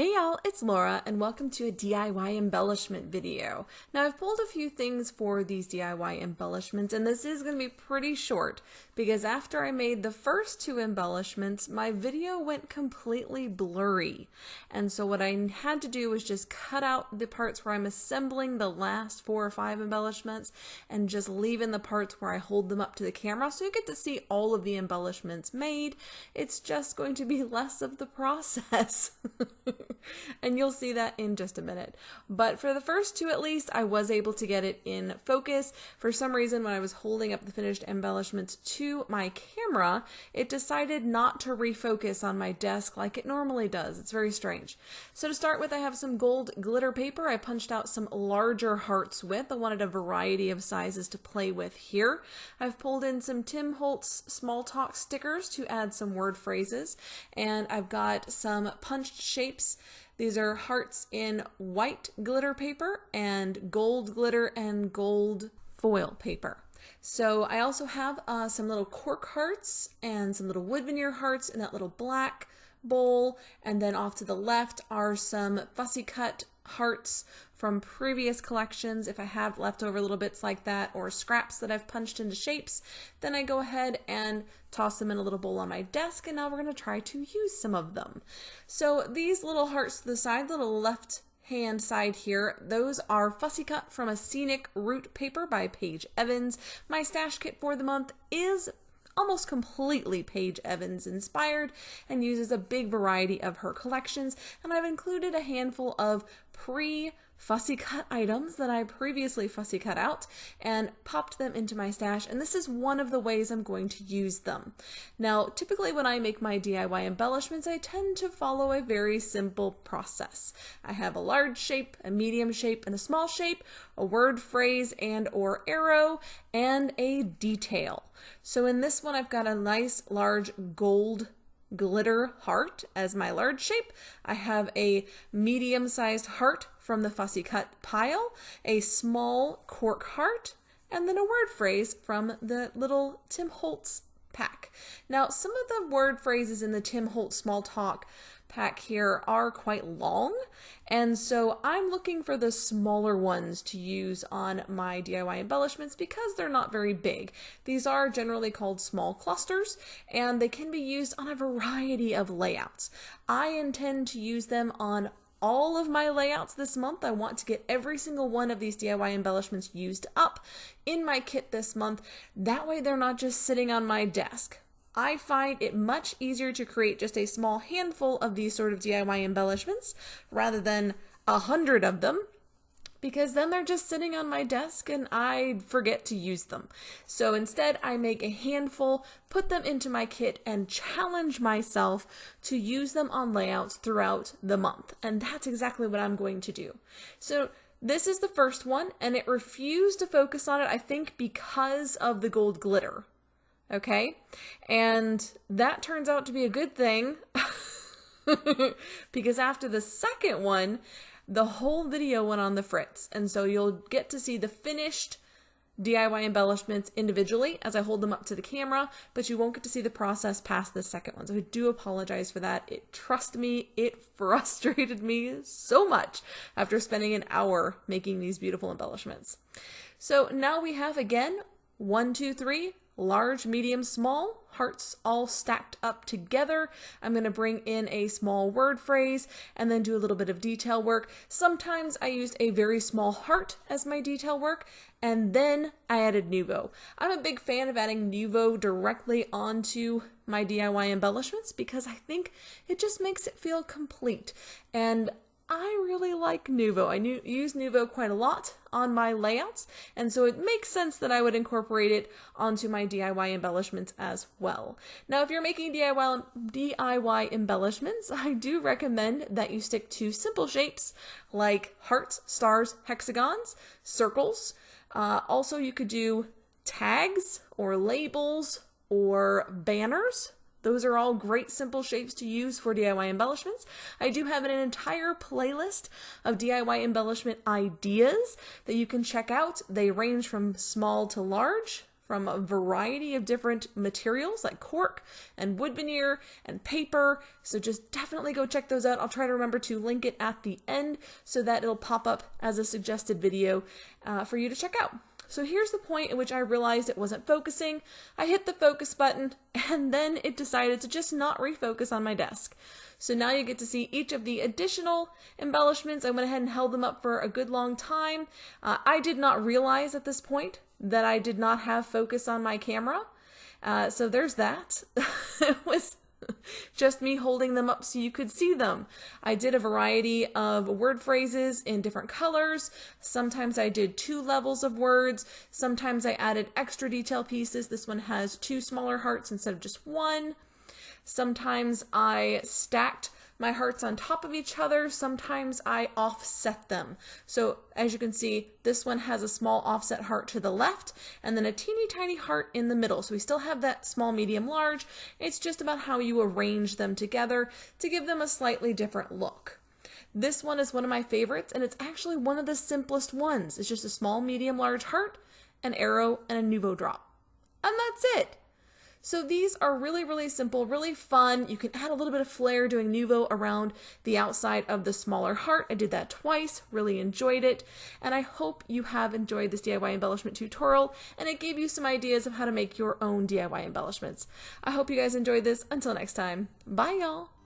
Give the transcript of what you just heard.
Hey y'all, it's Laura and welcome to a DIY embellishment video. Now I've pulled a few things for these DIY embellishments and this is going to be pretty short because after I made the first two embellishments, my video went completely blurry. And so what I had to do was just cut out the parts where I'm assembling the last 4 or 5 embellishments and just leave in the parts where I hold them up to the camera so you get to see all of the embellishments made. It's just going to be less of the process. And you'll see that in just a minute. But for the first two at least, I was able to get it in focus. For some reason, when I was holding up the finished embellishments to my camera, it decided not to refocus on my desk like it normally does. It's very strange. So to start with, I have some gold glitter paper. I punched out some larger hearts with. I wanted a variety of sizes to play with here. I've pulled in some Tim Holtz small talk stickers to add some word phrases. And I've got some punched shapes. These are hearts in white glitter paper and gold glitter and gold foil paper. So I also have some little cork hearts and some little wood veneer hearts in that little black bowl. And then off to the left are some fussy cut hearts from previous collections. If I have leftover little bits like that or scraps that I've punched into shapes, then I go ahead and toss them in a little bowl on my desk, and now we're going to try to use some of them. So these little hearts to the side, little left hand side here, those are fussy cut from a scenic root paper by Paige Evans. My stash kit for the month is almost completely Paige Evans inspired and uses a big variety of her collections, and I've included a handful of fussy cut items that I previously fussy cut out and popped them into my stash, and this is one of the ways I'm going to use them. Now, typically when I make my DIY embellishments, I tend to follow a very simple process. I have a large shape, a medium shape, and a small shape, a word phrase and or arrow, and a detail. So in this one, I've got a nice large gold glitter heart as my large shape. I have a medium-sized heart from the fussy cut pile, a small cork heart, and then a word phrase from the little Tim Holtz pack. Now, some of the word phrases in the Tim Holtz small talk pack here are quite long, and so I'm looking for the smaller ones to use on my DIY embellishments because they're not very big. These are generally called small clusters, and they can be used on a variety of layouts. I intend to use them on all of my layouts this month. I want to get every single one of these DIY embellishments used up in my kit this month. That way they're not just sitting on my desk. I find it much easier to create just a small handful of these sort of DIY embellishments rather than 100 of them, because then they're just sitting on my desk and I forget to use them. So instead I make a handful, put them into my kit, and challenge myself to use them on layouts throughout the month. And that's exactly what I'm going to do. So this is the first one, and it refused to focus on it, I think because of the gold glitter. Okay, and that turns out to be a good thing because after the second one, the whole video went on the fritz. And so you'll get to see the finished DIY embellishments individually as I hold them up to the camera, but you won't get to see the process past the second one. So I do apologize for that. Trust me, it frustrated me so much after spending an hour making these beautiful embellishments. So now we have, again, 1, 2, 3, large, medium, small, hearts all stacked up together. I'm going to bring in a small word phrase and then do a little bit of detail work. Sometimes I used a very small heart as my detail work, and then I added Nouveau. I'm a big fan of adding Nouveau directly onto my DIY embellishments because I think it just makes it feel complete. And I really like Nouveau. I use Nouveau quite a lot on my layouts, and so it makes sense that I would incorporate it onto my DIY embellishments as well. Now, if you're making DIY embellishments, I do recommend that you stick to simple shapes like hearts, stars, hexagons, circles. Also, you could do tags or labels or banners. Those are all great simple shapes to use for DIY embellishments. I do have an entire playlist of DIY embellishment ideas that you can check out. They range from small to large, from a variety of different materials like cork and wood veneer and paper. So just definitely go check those out. I'll try to remember to link it at the end so that it'll pop up as a suggested video for you to check out. So here's the point at which I realized it wasn't focusing. I hit the focus button and then it decided to just not refocus on my desk. So now you get to see each of the additional embellishments. I went ahead and held them up for a good long time. I did not realize at this point that I did not have focus on my camera. So there's that. It was just me holding them up so you could see them. I did a variety of word phrases in different colors. Sometimes I did 2 levels of words. Sometimes I added extra detail pieces. This one has 2 smaller hearts instead of just 1. Sometimes I stacked my hearts on top of each other. Sometimes I offset them. So as you can see, this one has a small offset heart to the left and then a teeny tiny heart in the middle. So we still have that small, medium, large. It's just about how you arrange them together to give them a slightly different look. This one is one of my favorites, and it's actually one of the simplest ones. It's just a small, medium, large heart, an arrow, and a nouveau drop. And that's it. So these are really, really simple, really fun. You can add a little bit of flair doing nouveau around the outside of the smaller heart. I did that twice, really enjoyed it. And I hope you have enjoyed this DIY embellishment tutorial and it gave you some ideas of how to make your own DIY embellishments. I hope you guys enjoyed this. Until next time, bye y'all.